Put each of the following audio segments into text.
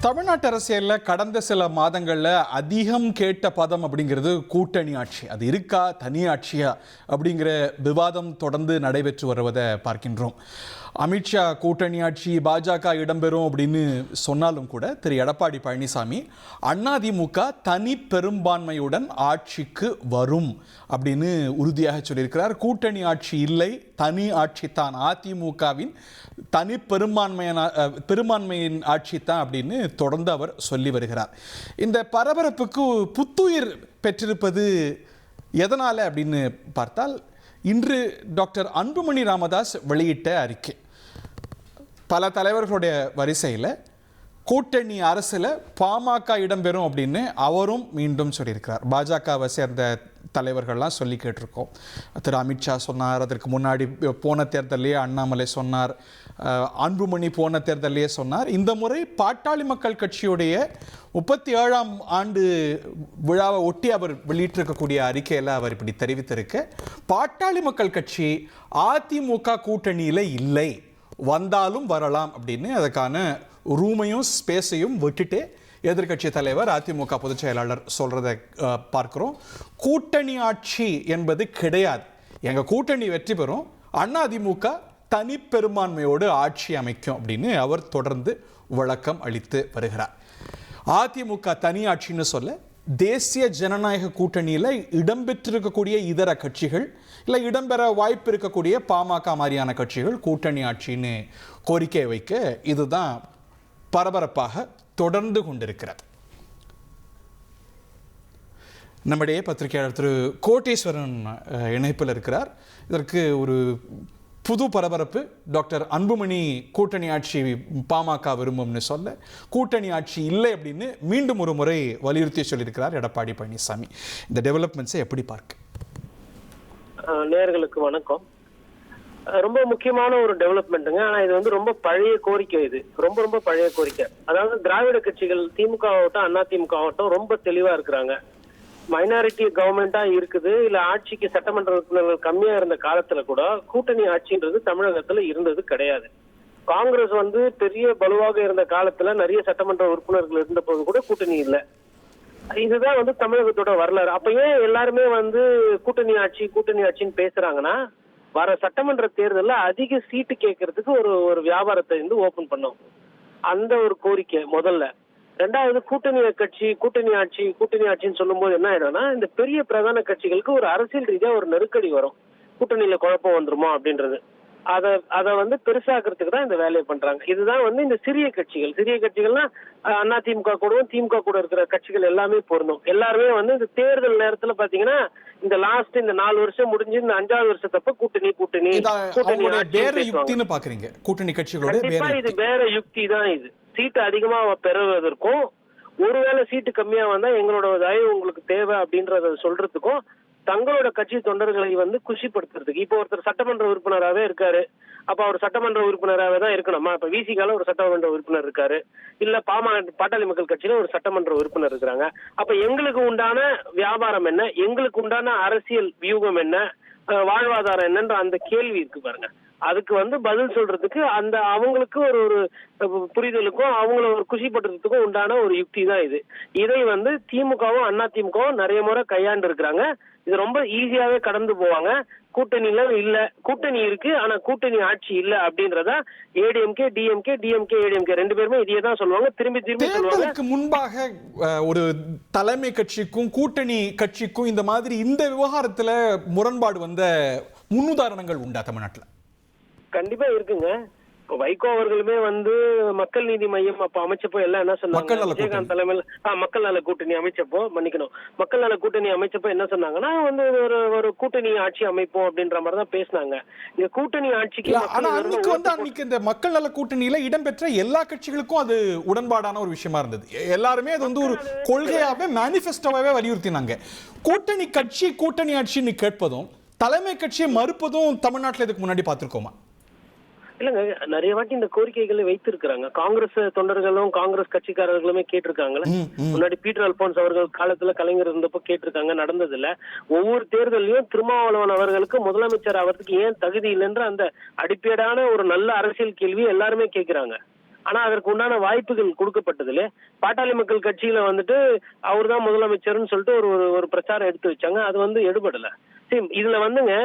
தமிழ்நாட்டு அரசியலில் கடந்த சில மாதங்களில் அதிகம் கேட்ட பதம் அப்படிங்கிறது கூட்டணி ஆட்சி. அது இருக்கா தனி ஆட்சியா அப்படிங்கிற விவாதம் தொடர்ந்து நடைபெற்று வருவதை பார்க்கின்றோம். அமித்ஷா கூட்டணி ஆட்சி பாஜக இடம்பெறும் அப்படின்னு சொன்னாலும் கூட திரு எடப்பாடி பழனிசாமி அதிமுக தனி பெரும்பான்மையுடன் ஆட்சிக்கு வரும் அப்படின்னு உறுதியாக சொல்லியிருக்கிறார். கூட்டணி ஆட்சி இல்லை, தனி ஆட்சி தான், அதிமுகவின் தனி பெரும்பான்மையின் ஆட்சி தான் அப்படின்னு தொடர்ந்து அவர் சொல்லி வருகிறார். இந்த பரபரப்புக்கு புத்துயிர் பெற்றிருப்பது எதனால அப்படின்னு பார்த்தால், இன்று டாக்டர் அன்புமணி ராமதாஸ் வெளியிட்ட அறிக்கை. பல தலைவர்களுடைய வரிசையில் கூட்டணி அரசில் பாமக இடம்பெறும் அப்படின்னு அவரும் மீண்டும் சொல்லியிருக்கிறார். பாஜகவை சேர்ந்த தலைவர்கள்லாம் சொல்லி கேட்டிருக்கோம். திரு அமித்ஷா சொன்னார், அதற்கு முன்னாடி போன தேர்தலையே அண்ணாமலை சொன்னார், அன்புமணி போன தேர்தலையே சொன்னார். இந்த முறை பாட்டாளி மக்கள் கட்சியுடைய 37ஆம் ஆண்டு விழாவை ஒட்டி அவர் வெளியிட்டிருக்கக்கூடிய அறிக்கையில் அவர் இப்படி தெரிவித்திருக்க, பாட்டாளி மக்கள் கட்சி அதிமுக கூட்டணியில் இல்லை, வந்தாலும் வரலாம் அப்படின்னு அதுக்கான ரூமையும் ஸ்பேஸையும் விட்டுட்டு எதிர்கட்சி தலைவர் அதிமுக பொதுச் செயலாளர் சொல்றதை பார்க்கிறோம். கூட்டணி ஆட்சி என்பது கிடையாது, எங்க கூட்டணி வெற்றி பெறும், அதிமுக தனி பெரும்பான்மையோடு ஆட்சி அமைக்கும் அப்படின்னு அவர் தொடர்ந்து விளக்கம் அளித்து வருகிறார். அதிமுக தனி ஆட்சின்னு சொல்ல, தேசிய ஜனநாயக கூட்டணியில் இடம்பெற்றிருக்கக்கூடிய இதர கட்சிகள் இல்லை இடம்பெற வாய்ப்பு இருக்கக்கூடிய பாமக மாதிரியான கட்சிகள் கூட்டணி ஆட்சின்னு கோரிக்கை வைக்க இதுதான் பரபரப்பாக தொடர்ந்து கொண்டிருக்கிறது. நம்முடைய பத்திரிகையாளர் திரு கோட்டீஸ்வரன் இணைப்பில் இருக்கிறார். இதற்கு ஒரு புது பரபரப்பு. டாக்டர் அன்புமணி கூட்டணி ஆட்சி பாமக விரும்பும்னு சொல்ல, கூட்டணி ஆட்சி இல்லை அப்படின்னு மீண்டும் ஒரு முறை வலியுறுத்தி சொல்லியிருக்கிறார் எடப்பாடி பழனிசாமி. இந்த டெவலப்மெண்ட்ஸை எப்படி பார்க்க? நேயர்களுக்கு வணக்கம். ரொம்ப முக்கியமான ஒரு டெவலப்மெண்ட்டுங்க. ஆனா இது வந்து ரொம்ப பழைய கோரிக்கை. இது ரொம்ப பழைய கோரிக்கை. அதாவது திராவிட கட்சிகள் திமுக ஆகட்டும் அதிமுக ஆகட்டும் ரொம்ப தெளிவா இருக்கிறாங்க. மைனாரிட்டி கவர்மெண்டா இருக்குது, இல்ல ஆட்சிக்கு சட்டமன்ற உறுப்பினர்கள் கம்மியா இருந்த காலத்துல கூட கூட்டணி ஆட்சின்றது தமிழகத்துல இருந்தது கிடையாது. காங்கிரஸ் வந்து பெரிய பலுவாக இருந்த காலத்துல நிறைய சட்டமன்ற உறுப்பினர்கள் இருந்த போது கூட கூட்டணி இல்லை. இதுதான் வந்து தமிழகத்தோட வரலாறு. அப்ப ஏன் எல்லாருமே வந்து கூட்டணி ஆட்சின்னு பேசுறாங்கன்னா, வர சட்டமன்ற தேர்தலில் அதிக சீட்டு கேட்கறதுக்கு ஒரு வியாபாரத்தை வந்து ஓபன் பண்ணோம். அந்த ஒரு கோரிக்கை முதல்ல. ரெண்டாவது, கூட்டணி ஆட்சின்னு சொல்லும் போது என்ன ஆயிடும்னா, இந்த பெரிய பிரதான கட்சிகளுக்கு ஒரு அரசியல் ரீதியா ஒரு நெருக்கடி வரும். கூட்டணியில குழப்பம் வந்துருமா அப்படின்றது. அதை வந்து பெருசாக்குறதுக்கு தான் இந்த வேலையை பண்றாங்க. இதுதான் வந்து இந்த சிறிய கட்சிகள்னா அதிமுக கூடவும் திமுக கூட இருக்கிற கட்சிகள் எல்லாமே பொருந்தும். எல்லாருமே வந்து இந்த தேர்தல் நேரத்துல பாத்தீங்கன்னா, இந்த 4 வருஷம் முடிஞ்சு இந்த 5வது வருஷத்தப்ப கூட்டணி பாக்குறீங்க. கூட்டணி கட்சிகளோட இது வேற யுக்தி தான். இது சீட்டு அதிகமா பெறுவதற்கும், ஒருவேளை சீட்டு கம்மியா வந்தா எங்களோட தயவு உங்களுக்கு தேவை அப்படின்றத சொல்றதுக்கும், தங்களோட கட்சி தொண்டர்களை வந்து குஷிப்படுத்துறதுக்கு. இப்போ ஒருத்தர் சட்டமன்ற உறுப்பினராகவே இருக்காரு, அப்ப அவர் சட்டமன்ற உறுப்பினராகவே தான் இருக்கணுமா? இப்ப விசிகால ஒரு சட்டமன்ற உறுப்பினர் இருக்காரு, இல்ல பாட்டாளி மக்கள் கட்சியில ஒரு சட்டமன்ற உறுப்பினர் இருக்கிறாங்க. அப்ப எங்களுக்கு உண்டான வியாபாரம் என்ன, எங்களுக்கு உண்டான அரசியல் வியூகம் என்ன, வாழ்வாதாரம் என்னன்ற அந்த கேள்வி இருக்கு பாருங்க. அதுக்கு வந்து பதில் சொல்றதுக்கு அந்த அவங்களுக்கு ஒரு புரிதலுக்கும் அவங்கள ஒரு குஷிப்படுறதுக்கும் உண்டான ஒரு யுக்தி தான் இது. இதை வந்து திமுகவும் அதிமுகவும் நிறைய முறை கையாண்டு இருக்கிறாங்க. இது ரொம்ப ஈஸியாவே கடந்து போவாங்க. கூட்டணியில இல்ல, கூட்டணி இருக்கு ஆனா கூட்டணி ஆட்சி இல்ல அப்படின்றத ஏடிஎம்கே டிஎம்கே ஏடிஎம்கே ரெண்டு பேருமே இதையே தான் சொல்லுவாங்க, திரும்பி சொல்லுவாங்க. முன்பாக ஒரு தலைமை கட்சிக்கும் கூட்டணி கட்சிக்கும் இந்த மாதிரி இந்த விவகாரத்துல முரண்பாடு வந்த முன்னுதாரணங்கள் உண்டா தமிழ்நாட்டுல? கண்டிப்பா இருக்குங்க. வைகோ அவர்களுமே வந்து மக்கள் நீதி மையம் அப்ப அமைச்சப்போ எல்லாம் என்ன சொன்னாங்க, விஜயகாந்த் தலைமையில் மக்கள் நல கூட்டணி அமைச்சப்போ மக்கள் நல கூட்டணி அமைச்சப்போ என்ன சொன்னாங்கன்னா, வந்து ஒரு கூட்டணி ஆட்சி அமைப்போம் அப்படின்ற மாதிரி தான் பேசினாங்க. இந்த கூட்டணி ஆட்சிக்கு அன்னைக்கு இந்த மக்கள் நல கூட்டணியில இடம்பெற்ற எல்லா கட்சிகளுக்கும் அது உடன்பாடான ஒரு விஷயமா இருந்தது. எல்லாருமே அது வந்து ஒரு கொள்கையாவே மேனிஃபெஸ்டோவாவே வலியுறுத்தினாங்க. கூட்டணி ஆட்சின்னு கேட்பதும் தலைமை கட்சியை மறுப்பதும் தமிழ்நாட்டில் இதுக்கு முன்னாடி பார்த்திருக்கோமா? இல்லங்க, நிறைய வாட்டி இந்த கோரிக்கைகளை வைத்திருக்கிறாங்க. காங்கிரஸ் தொண்டர்களும் காங்கிரஸ் கட்சிக்காரர்களுமே கேட்டிருக்காங்களே. முன்னாடி பீட்டர் அல்போன்ஸ் அவர்கள் காலத்துல கலைஞர் இருந்தப்போ கேட்டிருக்காங்க, நடந்தது இல்ல. ஒவ்வொரு தேர்தலையும் திருமாவளவன் அவர்களுக்கு முதலமைச்சர் ஆகிறதுக்கு ஏன் தகுதி இல்லைன்ற அந்த அடிப்படையான ஒரு நல்ல அரசியல் கேள்வி எல்லாருமே கேட்கிறாங்க. ஆனா அதற்கு உண்டான வாய்ப்புகள் கொடுக்கப்பட்டதுல பாட்டாளி மக்கள் கட்சியில வந்துட்டு அவர் தான் முதலமைச்சர்னு சொல்லிட்டு ஒரு ஒரு பிரச்சாரம் எடுத்து வச்சாங்க. அது வந்து எடுபடல. சரி, இதுல வந்துங்க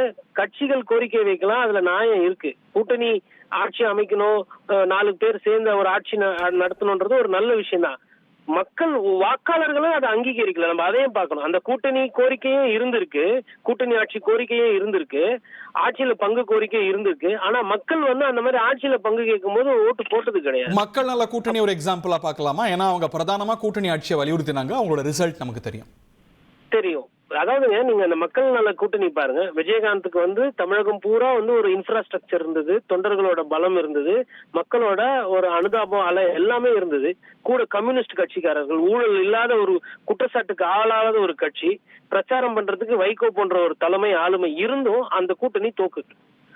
கட்சிகள் கோரிக்கை வைக்கலாம், அதுல நியாயம் இருக்கு. கூட்டணி ஆட்சி அமைக்கணும், 4 பேர் சேர்ந்து ஒரு ஆட்சி நடத்தணும்ன்றது ஒரு நல்ல விஷயம் தான். மக்கள் வாக்காளர்களும் அதை அங்கீகரிக்கல. நம்ம அதையும் பார்க்கணும். அந்த கூட்டணி கோரிக்கையும் இருந்திருக்கு, கூட்டணி ஆட்சி கோரிக்கையும் இருந்திருக்கு, ஆட்சியில பங்கு கோரிக்கை இருந்திருக்கு. ஆனா மக்கள் வந்து அந்த மாதிரி ஆட்சியில பங்கு கேட்கும் போது ஓட்டு போட்டது கிடையாது. மக்கள் நல கூட்டணி ஒரு எக்ஸாம்பிளா பார்க்கலாமா? ஏன்னா அவங்க பிரதானமா கூட்டணி ஆட்சியை வலியுறுத்தினாங்க. அவங்களோட ரிசல்ட் நமக்கு தெரியும். அதாவதுங்க, நீங்க அந்த மக்கள் நல கூட்டணி பாருங்க. விஜயகாந்துக்கு வந்து தமிழகம் பூரா வந்து ஒரு இன்ஃப்ராஸ்ட்ரக்சர் இருந்தது, தொண்டர்களோட பலம் இருந்தது, மக்களோட ஒரு அனுதாபம் அலை எல்லாமே இருந்தது. கூட கம்யூனிஸ்ட் கட்சிக்காரர்கள், ஊழல் இல்லாத ஒரு குற்றச்சாட்டுக்கு ஆளாத ஒரு கட்சி, பிரச்சாரம் பண்றதுக்கு வைகோ போன்ற ஒரு தலைமை ஆளுமை இருந்தும் அந்த கூட்டணி தோக்குது.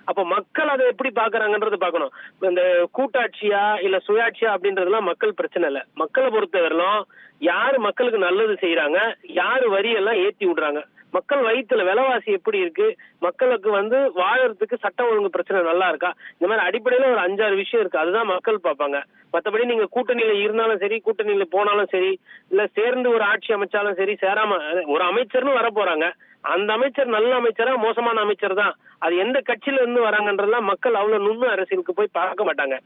அப்ப மக்கள் அதை எப்படி பாக்குறாங்கன்றத பாக்கணும். இந்த கூட்டாட்சியா இல்ல சுயாட்சியா அப்படின்றதுலாம் மக்கள் பிரச்சனை இல்ல. மக்களை பொறுத்தவரையிலும் யாரு மக்களுக்கு நல்லது செய்யறாங்க, யாரு வரி எல்லாம் ஏத்தி விடுறாங்க, மக்கள் வயிற்றுல விலைவாசி எப்படி இருக்கு, மக்களுக்கு வந்து வாழறதுக்கு சட்ட ஒழுங்கு பிரச்சனை நல்லா இருக்கா, இந்த மாதிரி அடிப்படையில ஒரு 5-6 விஷயம் இருக்கு. அதுதான் மக்கள் பார்ப்பாங்க. மற்றபடி நீங்க கூட்டணியில இருந்தாலும் சரி, கூட்டணியில போனாலும் சரி, இல்ல சேர்ந்து ஒரு ஆட்சி அமைச்சாலும் சரி, சேராம ஒரு அமைச்சர்னு வர போறாங்க. அந்த அமைச்சர் நல்ல அமைச்சரா மோசமான அமைச்சர் தான், அது எந்த கட்சியில இருந்து வராங்கன்றதெல்லாம் மக்கள் அவ்வளவு நுண்ணு அரசியலுக்கு போய் பார்க்க மாட்டாங்க.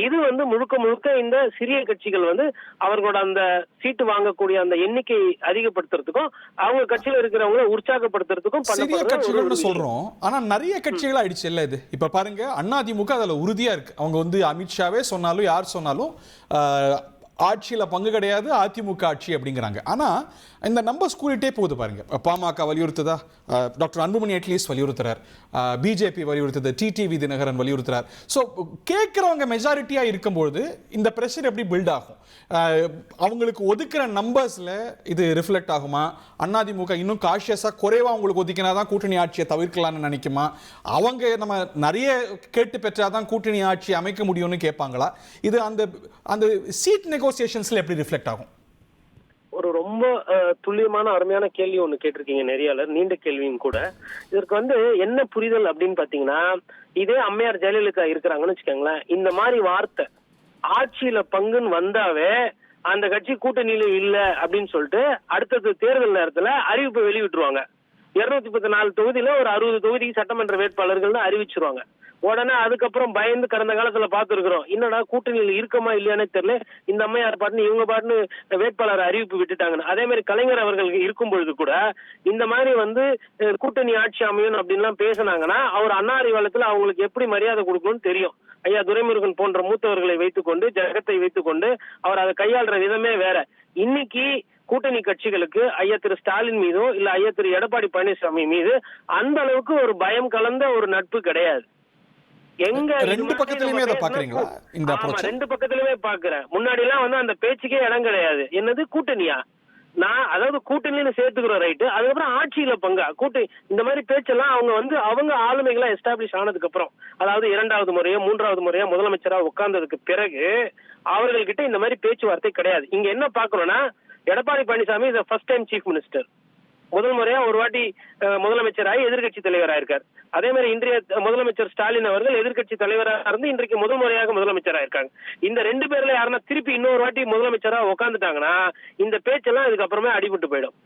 இது வந்து முழுக்க முழுக்க இந்த சிறிய கட்சிகள் வந்து அவர்களோட அந்த சீட்டு வாங்கக்கூடிய அந்த எண்ணிக்கை அதிகப்படுத்துறதுக்கும் அவங்க கட்சியில இருக்கிறவங்களை உற்சாகப்படுத்துறதுக்கும் சிறிய கட்சிகள்னு சொல்றோம். ஆனா நிறைய கட்சிகள் ஆயிடுச்சு இல்ல இது. இப்ப பாருங்க, அதிமுக அதுல உறுதியா இருக்கு. அவங்க வந்து அமித்ஷாவே சொன்னாலும் யார் சொன்னாலும் ஆட்சியில பங்கு கிடையாது, அதிமுக ஆட்சி அப்படிங்கிறாங்க. ஆனா இந்த நம்பர்ஸ் கூடிட்டே போகுது பாருங்க. பாமக வலியுறுத்துதா, டாக்டர் அன்புமணி அட்லீஸ்ட் வலியுறுத்துறார், பிஜேபி வலியுறுத்துது, டிடிவி தினகரன் வலியுறுத்துறார். ஸோ கேட்கிறவங்க மெஜாரிட்டியா இருக்கும்போது இந்த பிரஷர் எப்படி பில்ட் ஆகும்? அவங்களுக்கு ஒதுக்குற நம்பர்ஸ்ல இது ரிஃப்ளெக்ட் ஆகுமா? அதிமுக இன்னும் காஷியஸா குறைவா அவங்களுக்கு ஒதுக்கினாதான் கூட்டணி ஆட்சியை தவிர்க்கலாம்னு நினைக்குமா? அவங்க நம்ம நிறைய கேட்டு பெற்றாதான் கூட்டணி ஆட்சி அமைக்க முடியும்னு கேட்பாங்களா? இது அந்த அந்த சீட் நெகோசியேஷன்ஸ்ல எப்படி ரிஃப்ளெக்ட் ஆகும்? ஒரு ரொம்ப துல்லியமான அருமையான கேள்வி ஒண்ணு கேட்டிருக்கீங்க நெறியாளர், நீண்ட கேள்வியும் கூட. இதற்கு வந்து என்ன புரிதல் அப்படின்னு பாத்தீங்கன்னா, இதே அம்மையார் ஜெயலலிதா இருக்கிறாங்கன்னு வச்சுக்கோங்களேன், இந்த மாதிரி வார்த்தை ஆட்சியில பங்குன்னு வந்தாவே அந்த கட்சி கூட்டணியில இல்ல அப்படின்னு சொல்லிட்டு அடுத்தது தேர்தல் நேரத்துல அறிவிப்பை வெளியிட்டுருவாங்க. 214 தொகுதியில ஒரு 60 தொகுதிக்கு சட்டமன்ற வேட்பாளர்கள் அறிவிச்சிருவாங்க. உடனே அதுக்கப்புறம் பயந்து கடந்த காலத்துல பாத்துருக்கிறோம், என்னடா கூட்டணியில இருக்கமா இல்லையானே தெரியல, இந்த அம்மையார் பாட்டுன்னு இவங்க பாட்டுன்னு வேட்பாளர் அறிவிப்பு விட்டுட்டாங்கன்னு. அதே மாதிரி கலைஞர் அவர்கள் இருக்கும் பொழுது கூட இந்த மாதிரி வந்து கூட்டணி ஆட்சி அமையும் அப்படின்லாம் பேசினாங்கன்னா அவர் அண்ணா அறிவாலயத்துல அவங்களுக்கு எப்படி மரியாதை கொடுக்கணும்னு தெரியும். ஐயா துரைமுருகன் போன்ற மூத்தவர்களை வைத்துக்கொண்டு, ஜெகத்தை வைத்துக்கொண்டு அவர் அதை கையாளுற விதமே வேற. இன்னைக்கு கூட்டணி கட்சிகளுக்கு ஐயா திரு ஸ்டாலின் மீதோ இல்ல ஐயா திரு எடப்பாடி பழனிசாமி மீது அந்த அளவுக்கு ஒரு பயம் கலந்த ஒரு நட்பு கிடையாது. எங்க ரெண்டு பக்கத்துலயுமே அதை பாக்குறீங்களா? இந்த அப்ரோச் ரெண்டு பக்கத்துலயுமே பாக்குறேன். முன்னாடி எல்லாம் வந்து அந்த பேச்சுக்கே இடம் கிடையாது. என்னது கூட்டணியா, நான் அதாவது கூட்டணின்னு சேர்த்துக்கிறோம் ரைட்டு, அதுக்கப்புறம் ஆட்சியில பங்கா கூட்டணி, இந்த மாதிரி பேச்செல்லாம் அவங்க வந்து அவங்க ஆளுமைகளா எஸ்டாப்ளிஷ் ஆனதுக்கு அப்புறம், அதாவது 2வது முறையோ 3வது முறையோ முதலமைச்சரா உட்கார்ந்ததுக்கு பிறகு அவர்கள்கிட்ட இந்த மாதிரி பேச்சுவார்த்தை கிடையாது. இங்க என்ன பாக்குறோம்னா, Edappadi Palaniswami is first time chief minister, முதல் முறையா ஒரு வாட்டி முதலமைச்சராகி எதிர்கட்சி தலைவராக இருக்கார். அதே மாதிரி இன்றைய முதலமைச்சர் ஸ்டாலின் அவர்கள் எதிர்கட்சி தலைவராக இருந்து இன்றைக்கு முதல் முறையாக முதலமைச்சராக இருக்காங்க. இந்த 2 பேர்ல யாருன்னா திருப்பி இன்னொரு வாட்டி முதலமைச்சராக உட்காந்துட்டாங்கன்னா இந்த பேச்செல்லாம் இதுக்கப்புறமே அடிபட்டு போயிடும்.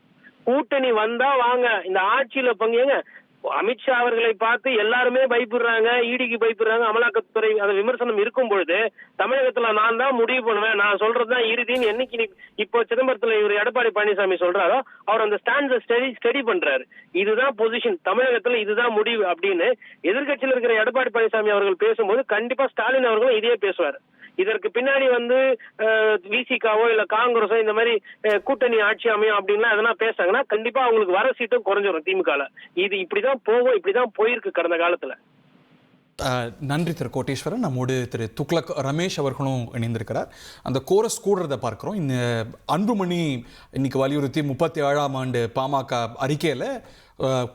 கூட்டணி வந்தா வாங்க, இந்த ஆட்சியில பங்குங்க. அமித்ஷா அவர்களை பார்த்து எல்லாருமே பயப்படுறாங்க, இடிக்கு பயப்படுறாங்க, அமலாக்கத்துறை அந்த விமர்சனம் இருக்கும் பொழுது தமிழகத்துல நான் தான் முடிவு பண்ணுவேன், நான் சொல்றதுதான் இறுதின்னு என்னைக்கு இப்போ சிதம்பரத்துல இவர் எடப்பாடி பழனிசாமி சொல்றாரோ அவர் அந்த ஸ்டாண்ட்ஸை ஸ்டடி பண்றாரு. இதுதான் பொசிஷன், தமிழகத்துல இதுதான் முடிவு அப்படின்னு எதிர்கட்சியில் இருக்கிற எடப்பாடி பழனிசாமி அவர்கள் பேசும்போது கண்டிப்பா ஸ்டாலின் அவர்களும் இதே பேசுவார். இதற்கு பின்னாடி வந்து விசிகாவோ இல்ல காங்கிரஸோ இந்த மாதிரி கூட்டணி ஆட்சி அமையும் அப்படின்லாம் எதனா பேசாங்கன்னா கண்டிப்பா அவங்களுக்கு வர சீட்டும் குறைஞ்சிடும் திமுகல. இது இப்படிதான் போகும், இப்படிதான் போயிருக்கு கடந்த காலத்துல. நன்றி திரு கோட்டீஸ்வரன். நம்மோடு திரு துக்ளக் ரமேஷ் அவர்களும் இணைந்திருக்கிறார். அந்த கோரஸ் கூடுறத பார்க்கிறோம். இந்த அன்புமணி இன்னைக்கு வலியுறுத்தி 37ஆம் ஆண்டு பாமக அறிக்கையில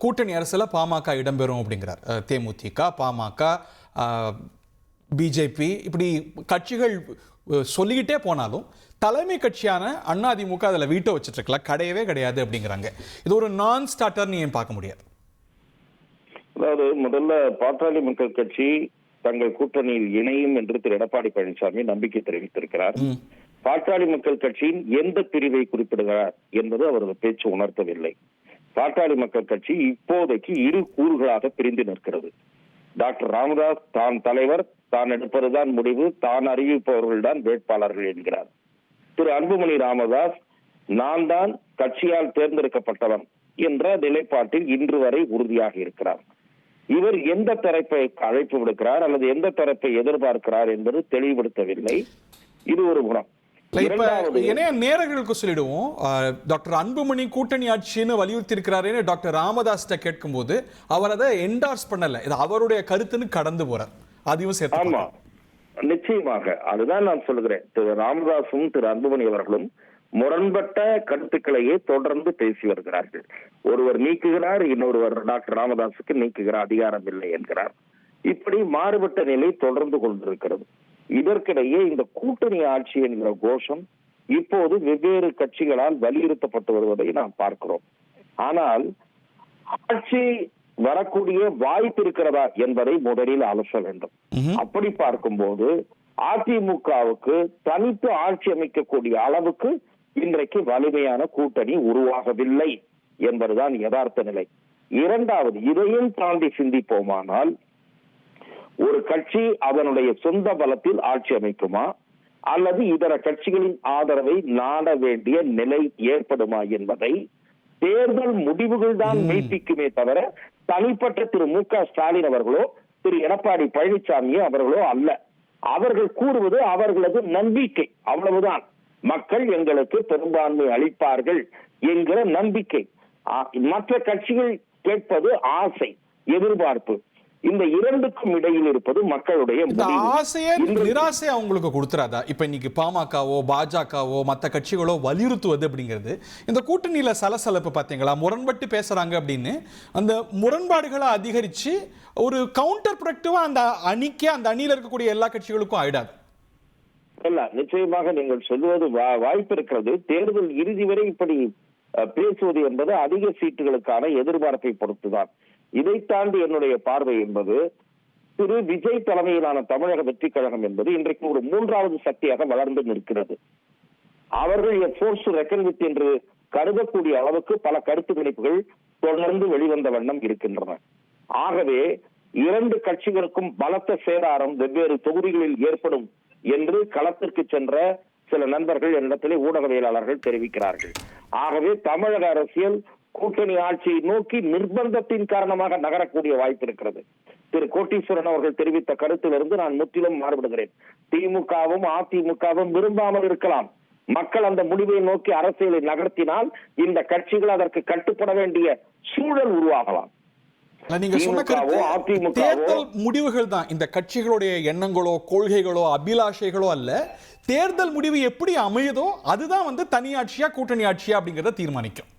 கூட்டணி அரசுல பாமக இடம்பெறும் அப்படிங்கிறார். தேமுதிக, பாமக, பிஜேபி இப்படி கட்சிகள் சொல்லிக்கிட்டே போனாலும் தலைமை கட்சியான அதிமுக அதில் வீட்டை வச்சுட்டு இருக்கலாம், கிடையவே கிடையாது அப்படிங்கிறாங்க. இது ஒரு நான் ஸ்டார்டர்னு ஏன் பார்க்க முடியாது? அதாவது முதல்ல பாட்டாளி மக்கள் கட்சி தங்கள் கூட்டணியில் இணையும் என்று திரு எடப்பாடி பழனிசாமி நம்பிக்கை தெரிவித்திருக்கிறார். பாட்டாளி மக்கள் கட்சியின் எந்த பிரிவை குறிப்பிடுகிறார் என்பது அவரது பேச்சு உணர்த்தவில்லை. பாட்டாளி மக்கள் கட்சி இப்போதைக்கு இரு கூறுகளாக பிரிந்து நிற்கிறது. டாக்டர் ராமதாஸ் தான் தலைவர், தான் எடுப்பதுதான் முடிவு, தான் அறிவிப்பவர்கள்தான் வேட்பாளர்கள் என்கிறார். திரு அன்புமணி ராமதாஸ் நான் தான் கட்சியால் தேர்ந்தெடுக்கப்பட்டவன் என்ற நிலைப்பாட்டில் இன்று வரை உறுதியாக இருக்கிறார். இவர் எந்த தரப்பை அழைப்பு விடுக்கிறார் அல்லது எந்த தரப்பை எதிர்பார்க்கிறார் என்பது தெளிவுபடுத்தவில்லை. இது ஒரு குணம். நேரர்களுக்கு சொல்லிடுவோம், டாக்டர் அன்புமணி கூட்டணி ஆட்சின்னு வலியுறுத்தி இருக்கிறாரு டாக்டர் ராமதாஸ் கேட்கும் போது அவர் அதை என்டார்ஸ் பண்ணல, இது அவருடைய கருத்துன்னு கடந்து போறார். அதையும் சேர்த்து ஆமா, நிச்சயமாக அதுதான் நான் சொல்லுகிறேன். திரு ராமதாசும் திரு அன்புமணி அவர்களும் முரண்பட்ட கருத்துக்களையே தொடர்ந்து பேசி வருகிறார்கள். ஒருவர் நீக்குகிறார், இன்னொருவர் டாக்டர் ராமதாஸுக்கு நீக்குகிற அதிகாரம் இல்லை என்கிறார். இப்படி மாறுபட்ட நிலை தொடர்ந்து கொண்டிருக்கிறது. இதற்கிடையே இந்த கூட்டணி ஆட்சி என்கிற கோஷம் இப்போது வெவ்வேறு கட்சிகளால் வலியுறுத்தப்பட்டு வருவதை நாம் பார்க்கிறோம். ஆனால் ஆட்சி வரக்கூடிய வாய்ப்பு இருக்கிறதா என்பதை முதலில் அலச வேண்டும். அப்படி பார்க்கும்போது அதிமுகவுக்கு தனித்து ஆட்சி அமைக்கக்கூடிய அளவுக்கு இன்றைக்கு வலிமையான கூட்டணி உருவாகவில்லை என்பதுதான் யதார்த்த நிலை. இரண்டாவது, இதையும் தாண்டி சிந்திப்போமானால் ஒரு கட்சி அதனுடைய சொந்த பலத்தில் ஆட்சி அமைக்குமா அல்லது இதர கட்சிகளின் ஆதரவை நாட வேண்டிய நிலை ஏற்படுமா என்பதை தேர்தல் முடிவுகள் தான் மெய்ப்பிக்குமே தவிர தனிப்பட்ட திரு மு.க. ஸ்டாலின் அவர்களோ திரு எடப்பாடி பழனிசாமி அவர்களோ அல்ல. அவர்கள் கூறுவது அவர்களது நம்பிக்கை, அவ்வளவுதான். மக்கள் எங்களுக்கு பெரும்பான்மை அளிப்பார்கள் என்கிற நம்பிக்கை. மற்ற கட்சிகள் கேட்பது ஆசை, எதிர்பார்ப்பு. இந்த இரண்டுக்கும் இடையில் இருப்பது மக்களுடைய நிராசை அவங்களுக்கு கொடுத்துறாதா? இப்ப இன்னைக்கு பாமகவோ பாஜகவோ மற்ற கட்சிகளோ வலியுறுத்துவது அப்படிங்கிறது இந்த கூட்டணியில சலசலப்பு பாத்தீங்களா, முரண்பட்டு பேசுறாங்க அப்படின்னு அந்த முரண்பாடுகளை அதிகரிச்சு ஒரு கவுண்டர் ப்ரொடக்டிவா அந்த அணிக்கு அந்த அணியில இருக்கக்கூடிய எல்லா கட்சிகளுக்கும் ஆயிடாது. இல்ல, நிச்சயமாக நீங்கள் சொல்லுவது வாய்ப்பு இருக்கிறது. தேர்தல் இறுதி வரை இப்படி பேசுவது என்பது அதிக சீட்டுகளுக்கான எதிர்பார்ப்பை பொறுத்துதான். இதை தாண்டி என்னுடைய பார்வை என்பது திரு விஜய் தலைமையிலான தமிழக வெற்றி கழகம் என்பது இன்றைக்கு ஒரு மூன்றாவது சக்தியாக வளர்ந்து நிற்கிறது. அவர்கள் ஃபோர்ஸ் ரெக்கன் வித் என்று கருதக்கூடிய அளவுக்கு பல கருத்து கணிப்புகள் தொடர்ந்து வெளிவந்த வண்ணம் இருக்கின்றன. ஆகவே இரண்டு கட்சிகளுக்கும் பலத்த சேதாரம் வெவ்வேறு தொகுதிகளில் ஏற்படும் என்று களத்திற்கு சென்ற சில நண்பர்கள் என்னிடத்திலே ஊடகவியலாளர்கள் தெரிவிக்கிறார்கள். ஆகவே தமிழக அரசியல் கூட்டணி ஆட்சியை நோக்கி நிர்பந்தத்தின் காரணமாக நகரக்கூடிய வாய்ப்பு இருக்கிறது. திரு கோட்டீஸ்வரன் அவர்கள் தெரிவித்த கருத்திலிருந்து நான் முற்றிலும் மாறுபடுகிறேன். திமுகவும் அதிமுகவும் விரும்பாமல் இருக்கலாம். மக்கள் அந்த முடிவை நோக்கி அரசியலை நகர்த்தினால் இந்த கட்சிகள் அதற்கு கட்டுப்பட வேண்டிய சூழல் உருவாகலாம். நீங்க சொன்ன தேர்தல் முடிவுகள் தான் இந்த கட்சிகளுடைய எண்ணங்களோ கொள்கைகளோ அபிலாஷைகளோ அல்ல. தேர்தல் முடிவு எப்படி அமையுதோ அதுதான் தனியாட்சியா கூட்டணி ஆட்சியா அப்படிங்கறத தீர்மானிக்கும்.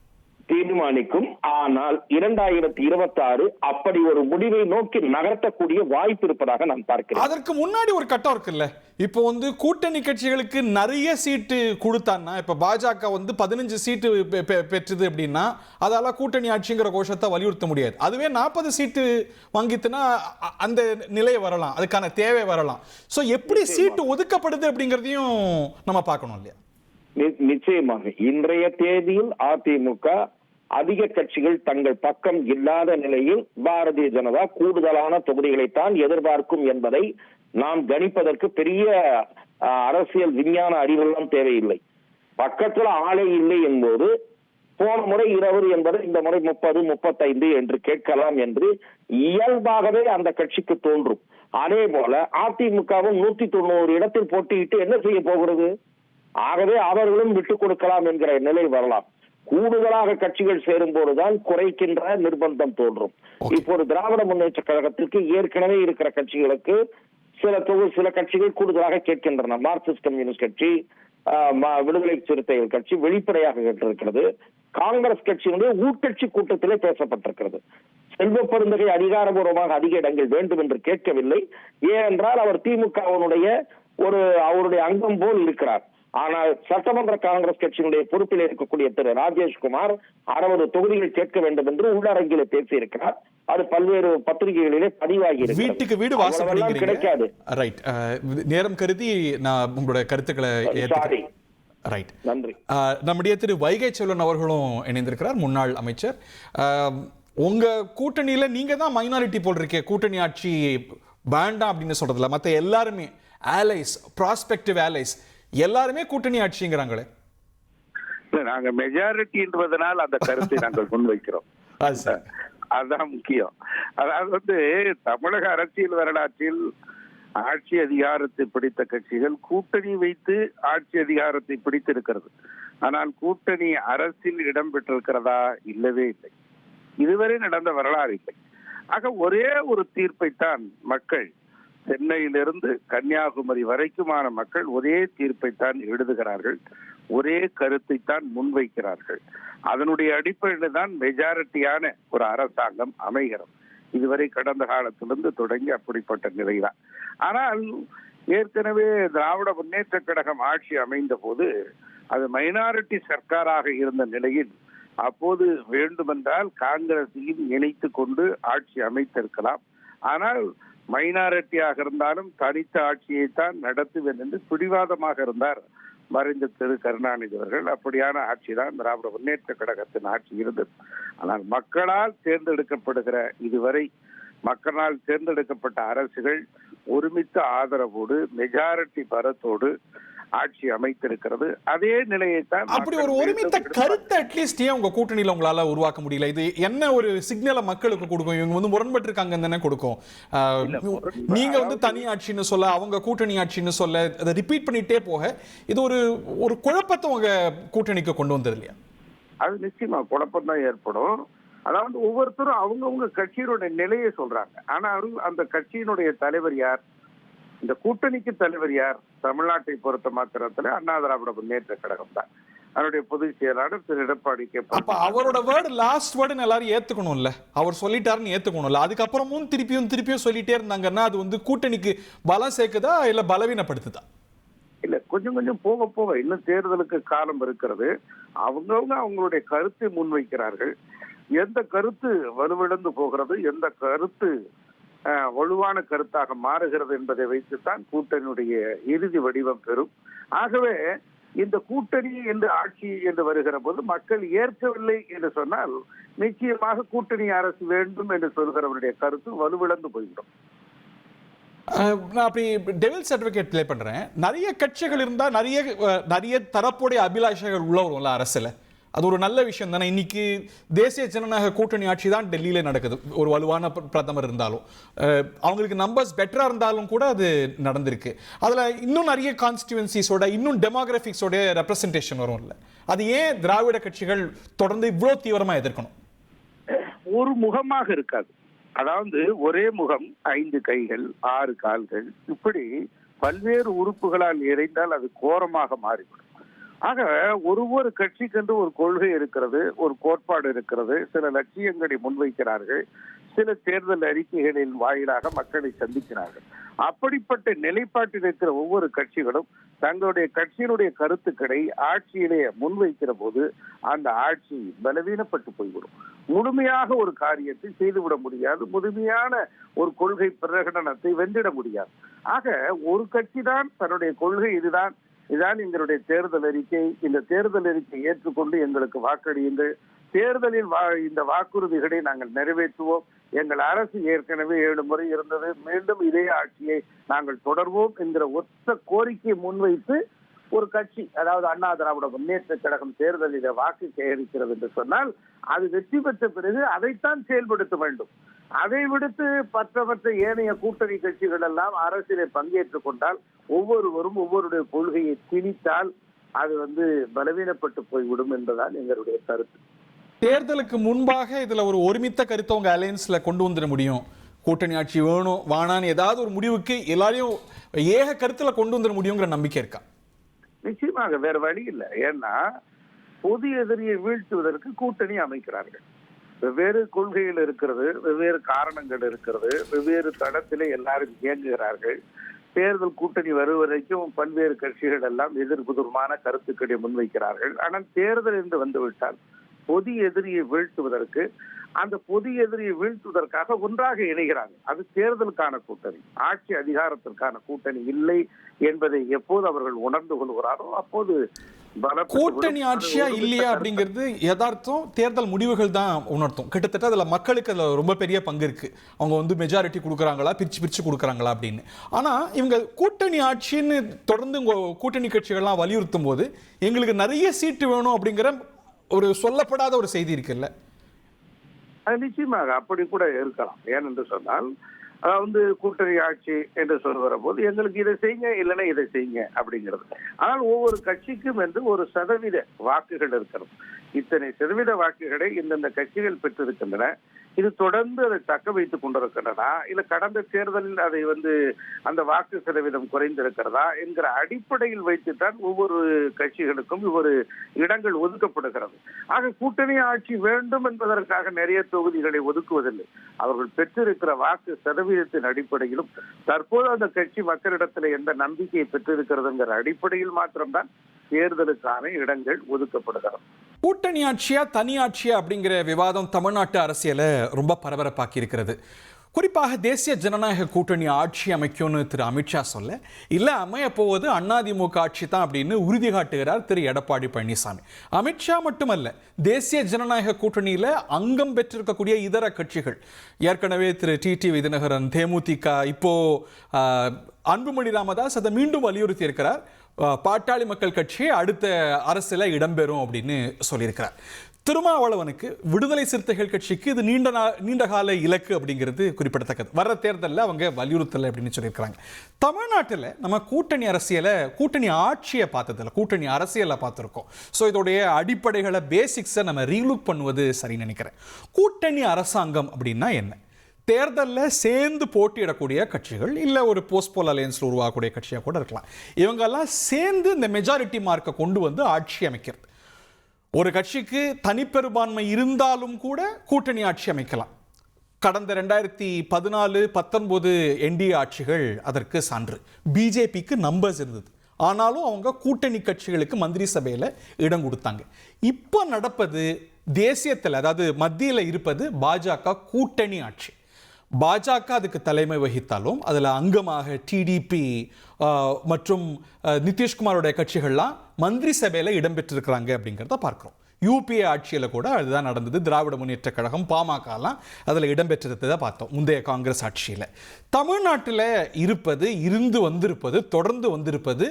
ஆனால் 2026 அப்படி ஒரு முடிவை நோக்கி நகர்த்தக்கூடிய வாய்ப்பு இருப்பதாக நான் பார்க்கிறேன். அதற்கு முன்னாடி ஒரு கட்டம் இருக்குல்ல, இப்போ கூட்டணி கட்சிகளுக்கு நிறைய சீட்டு கொடுத்தான்னா, இப்ப பாஜக 15 சீட்டு பெற்றது அப்படின்னா அதால கூட்டணி ஆட்சிங்கிற கோஷத்தை வலியுறுத்த முடியாது. அதுவே 40 சீட்டு வாங்கிட்டுனா அந்த நிலை வரலாம், அதுக்கான தேவை வரலாம். சோ எப்படி சீட்டு ஒதுக்கப்படுது அப்படிங்கறதையும் நம்ம பார்க்கணும் இல்லையா? நிச்சயமாக இன்றைய தேதியில் அதிமுக அதிக கட்சிகள் தங்கள் பக்கம் இல்லாத நிலையில் பாரதிய ஜனதா கூடுதலான தொகுதிகளைத்தான் எதிர்பார்க்கும் என்பதை நாம் கணிப்பதற்கு பெரிய அரசியல் விஞ்ஞான அறிவெல்லாம் தேவையில்லை. பக்கத்துல ஆளே இல்லை என்பது போன முறை 20 என்பது இந்த முறை 30, 35 என்று கேட்கலாம் என்று இயல்பாகவே அந்த கட்சிக்கு தோன்றும். அதே போல அதிமுகவும் 190 இடத்தில் போட்டியிட்டு என்ன செய்ய போகிறது? ஆகவே அவர்களும் விட்டுக் கொடுக்கலாம் என்கிற நிலை வரலாம். கூடுதலாக கட்சிகள் சேரும் போதுதான் குறைக்கின்ற நிர்பந்தம் தோன்றும். இப்போது திராவிட முன்னேற்ற கழகத்திற்கு ஏற்கனவே இருக்கிற கட்சிகளுக்கு சில கட்சிகள் கூடுதலாக கேட்கின்றன. மார்க்சிஸ்ட் கம்யூனிஸ்ட் கட்சி, விடுதலை சிறுத்தைகள் கட்சி வெளிப்படையாக கேட்டிருக்கிறது. காங்கிரஸ் கட்சியினுடைய உட்கட்சி கூட்டத்திலே பேசப்பட்டிருக்கிறது. செல்வ பெருந்தகை அதிகாரபூர்வமாக அதிக இடங்கள் வேண்டும் என்று கேட்கவில்லை. ஏனென்றால் அவர் திமுகவினுடைய அவருடைய அங்கம் போல் இருக்கிறார். ஆனால் சட்டமன்ற காங்கிரஸ் கட்சியினுடைய பொறுப்பில் இருக்கக்கூடிய திரு ராஜேஷ்குமார் 60 தொகுதிகள் கேட்க வேண்டும் என்று உள்ளரங்கிலே பேசியிருக்கிறார். அது பல்வேறு பத்திரிகைகளிலே பதிவாகி வீட்டுக்கு வீடு வாசல் கிடைக்காது. ரைட், நேரம் கருதி நான் உங்களுடைய கருத்துக்களை ரைட், நன்றி. நம்முடைய திரு வைகை செல்வன் அவர்களும் இணைந்திருக்கிறார், முன்னாள் அமைச்சர். உங்க கூட்டணியில நீங்க தான் மைனாரிட்டி போல் இருக்கே, கூட்டணி ஆட்சி வேண்டாம் அப்படின்னு சொல்றதுல மற்ற எல்லாருமே ஆலைஸ், ப்ராஸ்பெக்டிவ் ஆலைஸ் எல்லாருமே கூட்டணி ஆட்சிங்கிறாங்களே. நாங்க மெஜாரிட்டி என்பதனால் அந்த கருத்தை நாங்கள் முன்வைக்கிறோம். அதுதான் முக்கியம். அதாவது தமிழக அரசியல் வரலாற்றில் ஆட்சி அதிகாரத்தை பிடித்த கட்சிகள் கூட்டணி வைத்து ஆட்சி அதிகாரத்தை பிடித்திருக்கிறது. ஆனால் கூட்டணி அரசில் இடம் பெற்றிருக்கிறதா? இல்லவே இல்லை. இதுவரை நடந்த வரலாறு இல்லை. ஆக ஒரே ஒரு தீர்ப்பைத்தான் மக்கள், சென்னையிலிருந்து கன்னியாகுமரி வரைக்குமான மக்கள் ஒரே தீர்ப்பைத்தான் எழுதுகிறார்கள், ஒரே கருத்தைத்தான் முன்வைக்கிறார்கள். அதனுடைய அடிப்படையில் தான் மெஜாரிட்டியான ஒரு அரசாங்கம் அமைகிறது. இதுவரை கடந்த காலத்திலிருந்து தொடங்கி அப்படிப்பட்ட நிலைதான். ஆனால் ஏற்கனவே திராவிட முன்னேற்ற கழகம் ஆட்சி அமைந்த போது அது மைனாரிட்டி சர்க்காராக இருந்த நிலையில் அப்போது வேண்டுமென்றால் காங்கிரஸையும் இணைத்து கொண்டு ஆட்சி அமைத்திருக்கலாம். ஆனால் மைனாரிட்டியாக இருந்தாலும் தனித்த ஆட்சியைத்தான் நடத்துவேன் என்று பிடிவாதமாக இருந்தார் மறைந்த திரு கருணாநிதி அவர்கள். அப்படியான ஆட்சி தான் திராவிட முன்னேற்ற கழகத்தின் ஆட்சி இருந்தது. ஆனால் மக்களால் தேர்ந்தெடுக்கப்படுகிற, இதுவரை மக்களால் தேர்ந்தெடுக்கப்பட்ட அரசுகள் ஒருமித்த ஆதரவோடு மெஜாரிட்டி பலத்தோடு ஆட்சி அமைத்திருக்கிறது. அதே நிலையைத்தான். அப்படி ஒரு ஒருமித்த கருத்தை அட்லீஸ்ட் ஏன் உங்க கூட்டணியில உங்களால உருவாக்க முடியல? இது என்ன ஒரு சிக்னலை மக்களுக்கு கொடுக்கும்? இவங்க வந்து முரண்பட்டு இருக்காங்க கொடுக்கும். நீங்க வந்து தனி ஆட்சின்னு சொல்ல, அவங்க கூட்டணி ஆட்சின்னு சொல்ல, அதை ரிப்பீட் பண்ணிட்டே போக இது ஒரு குழப்பத்தை உங்க கூட்டணிக்கு கொண்டு வந்தது இல்லையா? அது நிச்சயமா குழப்பம் தான் ஏற்படும். அதாவது ஒவ்வொருத்தரும் அவங்கவுங்க கட்சியினுடைய நிலையை சொல்றாங்க. ஆனால் அந்த கட்சியினுடைய தலைவர் யார், இந்த கூட்டணிக்கு தலைவர் யார்? தமிழ்நாட்டை பொறுத்த மாத்திரத்துல அண்ணா திராவிட முன்னேற்ற கழகம் தான். அவருடைய பொதுச் செயலாளர் திரு எடப்பாடி கே. அப்ப அவரோட வேர்டு லாஸ்ட் வேர்டுன்னு எல்லாரும் ஏத்துக்கணும்ல, அவர் சொல்லிட்டாருன்னு ஏத்துக்கணும்ல. அதுக்கப்புறமும் திருப்பியும் சொல்லிட்டே இருந்தாங்கன்னா அது வந்து கூட்டணிக்கு பலம் சேர்க்குதா இல்ல பலவீனப்படுத்துதா? இல்ல, கொஞ்சம் கொஞ்சம் போக போக, இன்னும் தேர்தலுக்கு காலம் இருக்கிறது. அவங்கவுங்க அவங்களுடைய கருத்தை முன்வைக்கிறார்கள். எந்த கருத்து வலுவிழந்து போகிறது, எந்த கருத்து வலுவான கருத்தாக மாறுகிறது என்பதை வைத்துத்தான் கூட்டணியுடைய இறுதி வடிவம் பெறும். ஆகவே இந்த கூட்டணி என்று ஆட்சி என்று வருகிற போது மக்கள் ஏற்கவில்லை என்று சொன்னால் நிச்சயமாக கூட்டணி அரசு வேண்டும் என்று சொல்கிறவருடைய கருத்து வலுவிழந்து போய்விடும். நான் அப்படி டெவில்ஸ் அட்வொகேட் ப்ளே பண்றேன். நிறைய கட்சிகள் இருந்தா நிறைய தரப்புடைய அபிலாஷைகள் உள்ள வரும்ல அரசுல. அது ஒரு நல்ல விஷயம் தானே. இன்னைக்கு தேசிய ஜனநாயக கூட்டணி ஆட்சி தான் டெல்லியில நடக்குது. ஒரு வலுவான பிரதமர் இருந்தாலும், அவங்களுக்கு நம்பர்ஸ் பெட்டரா இருந்தாலும் கூட அது நடந்திருக்கு. அதுல இன்னும் நிறைய கான்ஸ்டிடுவன்சிஸோட, இன்னும் டெமோகிராபிக்ஸோட ரெப்ரசன்டேஷன் வரும்ல. அது ஏன் திராவிட கட்சிகள் தொடர்ந்து இவ்வளவு தீவிரமா எதிர்க்கணும்? ஒரு முகமாக இருக்காது. அதாவது ஒரே முகம், 5 கைகள் 6 கால்கள், இப்படி பல்வேறு உறுப்புகளால் இறைந்தால் அது கோரமாக மாறிவிடும். ஆக ஒவ்வொரு கட்சிக்கென்று ஒரு கொள்கை இருக்கிறது, ஒரு கோட்பாடு இருக்கிறது, சில லட்சியங்களை முன்வைக்கிறார்கள், சில தேர்தல் அறிக்கைகளின் வாயிலாக மக்களை சந்திக்கிறார்கள். அப்படிப்பட்ட நிலைப்பாட்டில் இருக்கிற ஒவ்வொரு கட்சிகளும் தங்களுடைய கட்சியினுடைய கருத்துக்களை ஆட்சியிலே முன்வைக்கிற போது அந்த ஆட்சி பலவீனப்பட்டு போய்விடும். முழுமையாக ஒரு காரியத்தை செய்துவிட முடியாது, முழுமையான ஒரு கொள்கை பிரகடனத்தை வென்றிட முடியாது. ஆக ஒரு கட்சி தான் தன்னுடைய கொள்கை இதுதான் எங்களுடைய தேர்தல் அறிக்கை, இந்த தேர்தல் அறிக்கை ஏற்றுக்கொண்டு எங்களுக்கு வாக்களியுங்கள், தேர்தலில் இந்த வாக்குறுதிகளை நாங்கள் நிறைவேற்றுவோம், எங்கள் அரசு ஏற்கனவே 7 முறை இருந்தது, மீண்டும் இதே ஆட்சியை நாங்கள் தொடர்வோம் என்கிற ஒத்த கோரிக்கையை முன்வைத்து ஒரு கட்சி, அதாவது அண்ணா திராவிட முன்னேற்ற கழகம் தேர்தலில் வாக்கு சேகரிக்கிறது என்று சொன்னால் அது வெற்றி பெற்ற பிறகு அதைத்தான் செயல்படுத்த வேண்டும். அதை விடுத்து மற்ற ஏனைய கூட்டணி கட்சிகள் எல்லாம் அரசியலை பங்கேற்றுக் கொண்டால், ஒவ்வொருவரும் ஒவ்வொருடைய கொள்கையை திணித்தால் அது பலவீனப்பட்டு போய்விடும் என்பதால் எங்களுடைய கருத்து. தேர்தலுக்கு முன்பாக இதுல ஒரு ஒருமித்த கருத்தை உங்க அலையன்ஸ்ல கொண்டு வந்துட முடியும், கூட்டணி ஆட்சி வேணும் வானான்னு ஏதாவது ஒரு முடிவுக்கு எல்லாரையும் ஏக கருத்துல கொண்டு வந்துட முடியுங்கிற நம்பிக்கை இருக்கா? நிச்சயமாக, வேற வழி இல்லை. ஏன்னா பொது எதிரியை வீழ்த்துவதற்கு கூட்டணி அமைக்கிறார்கள். வெவ்வேறு கொள்கைகள் இருக்கிறது, வெவ்வேறு காரணங்கள் இருக்கிறது, வெவ்வேறு தளத்திலே எல்லாரும் இயங்குகிறார்கள். தேர்தல் கூட்டணி வரைக்கும் பல்வேறு கட்சிகள் எல்லாம் எதிர்புதிர்மான கருத்துக்களை முன்வைக்கிறார்கள். ஆனால் தேர்தல் என்று வந்துவிட்டால் பொது எதிரியை வீழ்த்துவதற்கு, அந்த பொது எதிரியை வீழ்த்துவதற்காக ஒன்றாக இணைகிறாங்க. அது தேர்தலுக்கான கூட்டணி, ஆட்சி அதிகாரத்திற்கான கூட்டணி இல்லை என்பதை எப்போது அவர்கள் உணர்ந்து கொள்கிறாரோ அப்போது கூட்டணி ஆட்சியா இல்லையா அப்படிங்கிறது யதார்த்தம் தேர்தல் முடிவுகள் தான் உணர்த்தும். கிட்டத்தட்ட அதுல மக்களுக்கு அதுல ரொம்ப பெரிய பங்கு இருக்கு. அவங்க வந்து மெஜாரிட்டி கொடுக்குறாங்களா, பிரிச்சு கொடுக்குறாங்களா அப்படின்னு. ஆனா இவங்க கூட்டணி ஆட்சின்னு தொடர்ந்து கூட்டணி கட்சிகள்லாம் வலியுறுத்தும் போது எங்களுக்கு நிறைய சீட்டு வேணும் அப்படிங்கிற ஒரு சொல்லப்படாத ஒரு செய்தி இருக்குல்ல. அது நிச்சயமாக அப்படி கூட இருக்கலாம். ஏனென்று சொன்னால், அதாவது கூட்டணி ஆட்சி என்று சொல்லுகிற போது எங்களுக்கு இதை செய்யுங்க, இல்லைன்னா இதை செய்யுங்க அப்படிங்கிறது. ஆனால் ஒவ்வொரு கட்சிக்கும் என்று ஒரு சதவீத வாக்குகள் இருக்கிறது. இத்தனை சதவீத வாக்குகளை இந்தந்த கட்சிகள் பெற்றிருக்கின்றன. இது தொடர்ந்து அதை தக்க வைத்துக் கொண்டிருக்கின்றன, இல்ல கடந்த தேர்தலில் அதை அந்த வாக்கு சதவீதம் குறைந்திருக்கிறதா என்கிற அடிப்படையில் வைத்துத்தான் ஒவ்வொரு கட்சிகளுக்கும் ஒவ்வொரு இடங்கள் ஒதுக்கப்படுகிறது. ஆக கூட்டணி ஆட்சி வேண்டும் என்பதற்காக நிறைய தொகுதிகளை ஒதுக்குவதில்லை. அவர்கள் பெற்றிருக்கிற வாக்கு சதவீதத்தின் அடிப்படையிலும் தற்போது அந்த கட்சி மக்களிடத்தில் எந்த நம்பிக்கையை பெற்றிருக்கிறதுங்கிற அடிப்படையில் மாத்திரம்தான் தேர்தலுக்கான இடங்கள் ஒதுக்கப்படுகிறது. கூட்டணி ஆட்சியா தனி ஆட்சியா அப்படிங்கிற விவாதம் தமிழ்நாட்டு அரசியலை ரொம்ப பரபரப்பாக்கி இருக்கிறது. குறிப்பாக தேசிய ஜனநாயக கூட்டணி ஆட்சி அமைக்கும்னு திரு அமித்ஷா சொல்ல, இல்லை அமைய போவது அதிமுக ஆட்சி தான் அப்படின்னு உறுதி காட்டுகிறார் திரு எடப்பாடி பழனிசாமி. அமித்ஷா மட்டுமல்ல, தேசிய ஜனநாயக கூட்டணியில் அங்கம் பெற்றிருக்கக்கூடிய இதர கட்சிகள், ஏற்கனவே திரு டிடிவி தினகரன், தேமுதிக, இப்போ அன்புமணி ராமதாஸ் அதை மீண்டும் வலியுறுத்தி இருக்கிறார். பாட்டாளி மக்கள் கட்சி அடுத்த அரசில் இடம்பெறும் அப்படின்னு சொல்லியிருக்கிறார். திருமாவளவனுக்கு, விடுதலை சிறுத்தைகள் கட்சிக்கு இது நீண்ட கால இலக்கு அப்படிங்கிறது குறிப்பிடத்தக்கது. வர்ற தேர்தலில் அவங்க வலியுறுத்தலை அப்படின்னு சொல்லியிருக்கிறாங்க. தமிழ்நாட்டில் நம்ம கூட்டணி அரசியலை, கூட்டணி ஆட்சியை பார்த்ததில்ல, கூட்டணி அரசியலை பார்த்துருக்கோம். ஸோ இதோடைய அடிப்படைகளை, பேசிக்ஸை நம்ம ரீலுக் பண்ணுவது சரின்னு நினைக்கிறேன். கூட்டணி அரசாங்கம் அப்படின்னா என்ன? தேர்தலில் சேர்ந்து போட்டியிடக்கூடிய கட்சிகள், இல்லை ஒரு போஸ்ட்போல் அலையன்ஸில் உருவாகக்கூடிய கட்சியாக கூட இருக்கலாம். இவங்கெல்லாம் சேர்ந்து இந்த மெஜாரிட்டி மார்க்கை கொண்டு வந்து ஆட்சி அமைக்கிறது. ஒரு கட்சிக்கு தனிப்பெரும்பான்மை இருந்தாலும் கூட கூட்டணி ஆட்சி அமைக்கலாம். கடந்த 2014-19 என்டிஏ ஆட்சிகள் அதற்கு சான்று. பிஜேபிக்கு நம்பர்ஸ் இருந்தது, ஆனாலும் அவங்க கூட்டணி கட்சிகளுக்கு மந்திரி சபையில் இடம் கொடுத்தாங்க. இப்போ நடப்பது தேசியத்தில், அதாவது மத்தியில் இருப்பது பாஜக கூட்டணி ஆட்சி. பாஜக அதுக்கு தலைமை வகித்தாலும் அதில் அங்கமாக டிடிபி மற்றும் நிதிஷ்குமாரோடைய கட்சிகள்லாம் மந்திரி சபையில் இடம்பெற்றிருக்கிறாங்க அப்படிங்கிறத பார்க்குறோம். யூபிஏ ஆட்சியில் கூட அதுதான் நடந்தது. திராவிட முன்னேற்ற கழகம், பாமகலாம் அதில் இடம்பெற்றிருந்ததை பார்த்தோம் முந்தைய காங்கிரஸ் ஆட்சியில். தமிழ்நாட்டில் இருப்பது, தொடர்ந்து வந்திருப்பது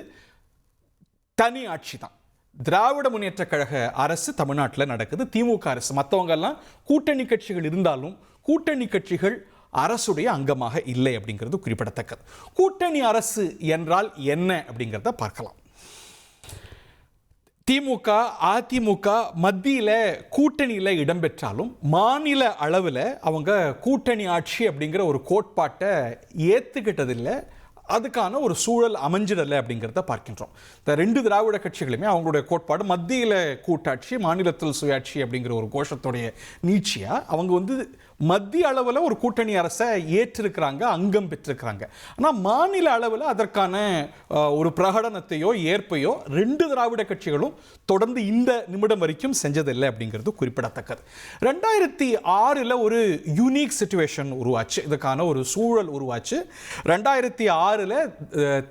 தனி ஆட்சி தான். திராவிட முன்னேற்ற கழக அரசு தமிழ்நாட்டில் நடக்குது, திமுக அரசு. மற்றவங்கெல்லாம் கூட்டணி கட்சிகள் இருந்தாலும் கூட்டணி கட்சிகள் அரசுடைய அங்கமாக இல்லை அப்படிங்கிறது குறிப்பிடத்தக்கது. கூட்டணி அரசு என்றால் என்ன அப்படிங்கிறத பார்க்கலாம். திமுக, அதிமுக மத்தியில் கூட்டணியில் இடம்பெற்றாலும் மாநில அளவில் அவங்க கூட்டணி ஆட்சி அப்படிங்கிற ஒரு கோட்பாட்டை ஏற்றுக்கிட்டதில்லை, அதுக்கான ஒரு சூழல் அமைஞ்சிடலை அப்படிங்கிறத பார்க்கின்றோம். இந்த ரெண்டு திராவிட கட்சிகளுமே அவங்களுடைய கோட்பாடு மத்தியில் கூட்டாட்சி, மாநிலத்தில் சுயாட்சி அப்படிங்கிற ஒரு கோஷத்துடைய நீட்சியாக அவங்க மத்திய அளவில் ஒரு கூட்டணி அரசை ஏற்றிருக்கிறாங்க, அங்கம் பெற்றிருக்கிறாங்க. ஆனால் மாநில அளவில் அதற்கான ஒரு பிரகடனத்தையோ ஏற்பையோ ரெண்டு திராவிட கட்சிகளும் தொடர்ந்து இந்த நிமிடம் வரைக்கும் செஞ்சதில்லை அப்படிங்கிறது குறிப்பிடத்தக்கது. 2006 ஒரு யூனிக் சிச்சுவேஷன் உருவாச்சு, இதுக்கான ஒரு சூழல் உருவாச்சு. 2006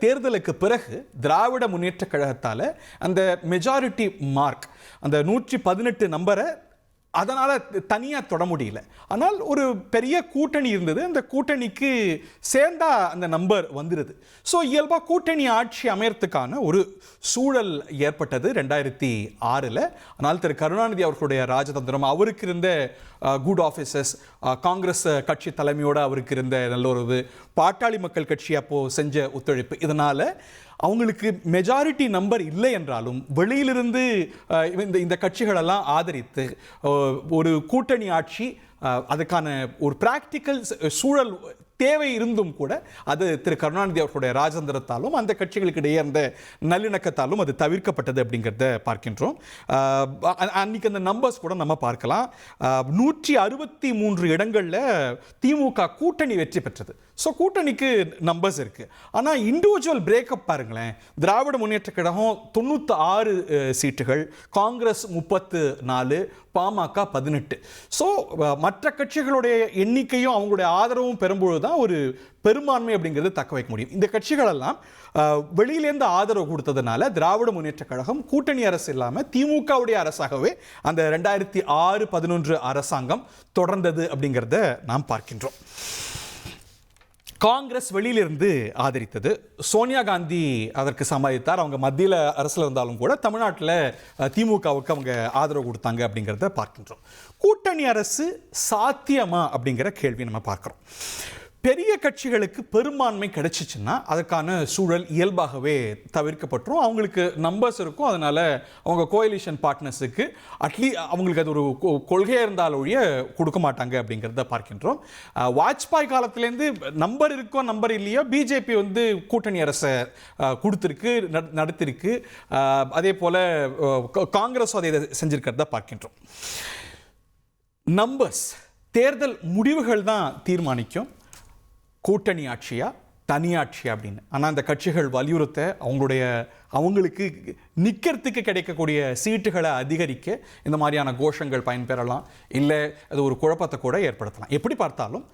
தேர்தலுக்கு பிறகு திராவிட முன்னேற்ற கழகத்தால் அந்த மெஜாரிட்டி மார்க், அந்த 118 நம்பரை அதனால் தனியாக தொட முடியல. ஆனால் ஒரு பெரிய கூட்டணி இருந்தது, அந்த கூட்டணிக்கு சேர்ந்தா அந்த நம்பர் வந்துடுது. ஸோ இயல்பாக கூட்டணி ஆட்சி அமையறதுக்கான ஒரு சூழல் ஏற்பட்டது 2006. ஆனால் திரு கருணாநிதி அவர்களுடைய ராஜதந்திரம், அவருக்கு இருந்த குட் ஆஃபீஸர்ஸ், காங்கிரஸ் கட்சி தலைமையோடு அவருக்கு இருந்த நல்லுறவு, பாட்டாளி மக்கள் கட்சி அப்போது செஞ்ச ஒத்துழைப்பு, இதனால் அவங்களுக்கு மெஜாரிட்டி நம்பர் இல்லை என்றாலும் வெளியிலிருந்து இந்த கட்சிகளெல்லாம் ஆதரித்து ஒரு கூட்டணி ஆட்சி, அதுக்கான ஒரு பிராக்டிக்கல் சூழல் தேவை இருந்தும் கூட அது திரு கருணாநிதி அவர்களுடைய ராஜதந்திரத்தாலும் அந்த கட்சிகளுக்கு இடையே அந்த நல்லிணக்கத்தாலும் அது தவிர்க்கப்பட்டது அப்படிங்கிறத பார்க்கின்றோம். அன்னைக்கு அந்த நம்பர்ஸ் கூட நம்ம பார்க்கலாம். 163 இடங்களில் திமுக கூட்டணி வெற்றி பெற்றது. ஸோ கூட்டணிக்கு நம்பர்ஸ் இருக்குது. ஆனால் இண்டிவிஜுவல் பிரேக்கப் பாருங்களேன். திராவிட முன்னேற்ற கழகம் 96 சீட்டுகள், காங்கிரஸ் 34, பாமக 18. ஸோ மற்ற கட்சிகளுடைய எண்ணிக்கையும் அவங்களுடைய ஆதரவும் பெறும்பொழுது தான் ஒரு பெரும்பான்மை அப்படிங்கிறது தக்க வைக்க முடியும். இந்த கட்சிகளெல்லாம் வெளியிலேருந்து ஆதரவு கொடுத்ததுனால திராவிட முன்னேற்ற கழகம் கூட்டணி அரசு இல்லாமல் திமுகவுடைய அரசாகவே அந்த 2006-11 அரசாங்கம் தொடர்ந்தது அப்படிங்கிறத நாம் பார்க்கின்றோம். காங்கிரஸ் வெளியிலிருந்து ஆதரித்தது. சோனியா காந்தி அதற்கு சம்மதித்தார். அவங்க மத்தியில் அரசில் இருந்தாலும் கூட தமிழ்நாட்டில் திமுகவுக்கு அவங்க ஆதரவு கொடுத்தாங்க அப்படிங்கிறத பார்க்கின்றோம். கூட்டணி அரசு சாத்தியமா அப்படிங்கிற கேள்வி நம்ம பார்க்குறோம். பெரிய கட்சிகளுக்கு பெரும்பான்மை கிடைச்சிச்சுன்னா அதுக்கான சூழல் இயல்பாகவே தவிர்க்கப்பட்டுரும். அவங்களுக்கு நம்பர்ஸ் இருக்கும். அதனால அவங்க கோயலிஷன் பார்ட்னர்ஸுக்கு அவங்களுக்கு அது ஒரு கொள்கையாக இருந்தால் ஒழிய கொடுக்க மாட்டாங்க அப்படிங்கிறத பார்க்கின்றோம். வாஜ்பாய் காலத்திலேருந்து நம்பர் இருக்கோ நம்பர் இல்லையோ பிஜேபி வந்து கூட்டணி அரசை கொடுத்துருக்கு, நடத்திருக்கு. அதே போல் காங்கிரஸும் அதை செஞ்சிருக்கிறத பார்க்கின்றோம். நம்பர்ஸ், தேர்தல் முடிவுகள் தான் தீர்மானிக்கும் கூட்டணி ஆட்சியா தனியாட்சியா அப்படின்னு. ஆனால் அந்த கட்சிகள் வலியுறுத்த அவங்களுக்கு நிற்கிறதுக்கு கிடைக்கக்கூடிய சீட்டுகளை அதிகரிக்க இந்த மாதிரியான கோஷங்கள் பயன்பெறலாம். இல்லை அது ஒரு குழப்பத்தை கூட ஏற்படுத்தலாம். எப்படி பார்த்தாலும்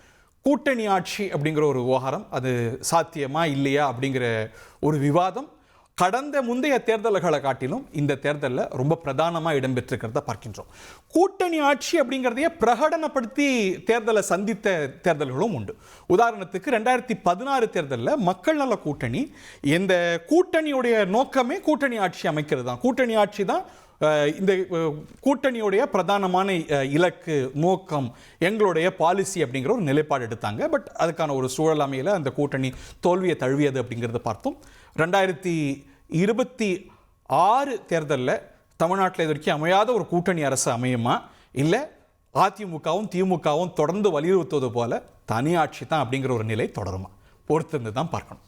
கூட்டணி ஆட்சி அப்படிங்கிற ஒரு விவகாரம் அது சாத்தியமா இல்லையா அப்படிங்கிற ஒரு விவாதம் முந்தைய தேர்தல்களை காட்டிலும் இந்த தேர்தலில் ரொம்ப பிரதானமாக இடம்பெற்றிருக்கிறத பார்க்கின்றோம். கூட்டணி ஆட்சி அப்படிங்கிறதையே பிரகடனப்படுத்தி தேர்தலை சந்தித்த தேர்தல்களும் உண்டு. உதாரணத்துக்கு 2016 தேர்தலில் மக்கள் நல கூட்டணி, இந்த கூட்டணியுடைய நோக்கமே கூட்டணி ஆட்சி அமைக்கிறது தான். கூட்டணி ஆட்சி தான் இந்த கூட்டணியுடைய பிரதானமான இலக்கு, நோக்கம், எங்களுடைய பாலிசி அப்படிங்கிற ஒரு நிலைப்பாடு எடுத்தாங்க. பட் அதுக்கான ஒரு சூழல் அமையல, அந்த கூட்டணி தோல்வியை தழுவியது அப்படிங்கிறத பார்த்தோம். 2026 தேர்தலில் தமிழ்நாட்டில் இது வரைக்கும் அமையாத ஒரு கூட்டணி அரசு அமையுமா, இல்லை அதிமுகவும் திமுகவும் தொடர்ந்து வலியுறுத்துவது போல தனியாட்சி தான் அப்படிங்கிற ஒரு நிலை தொடருமா, பொறுத்திருந்து தான் பார்க்கணும்.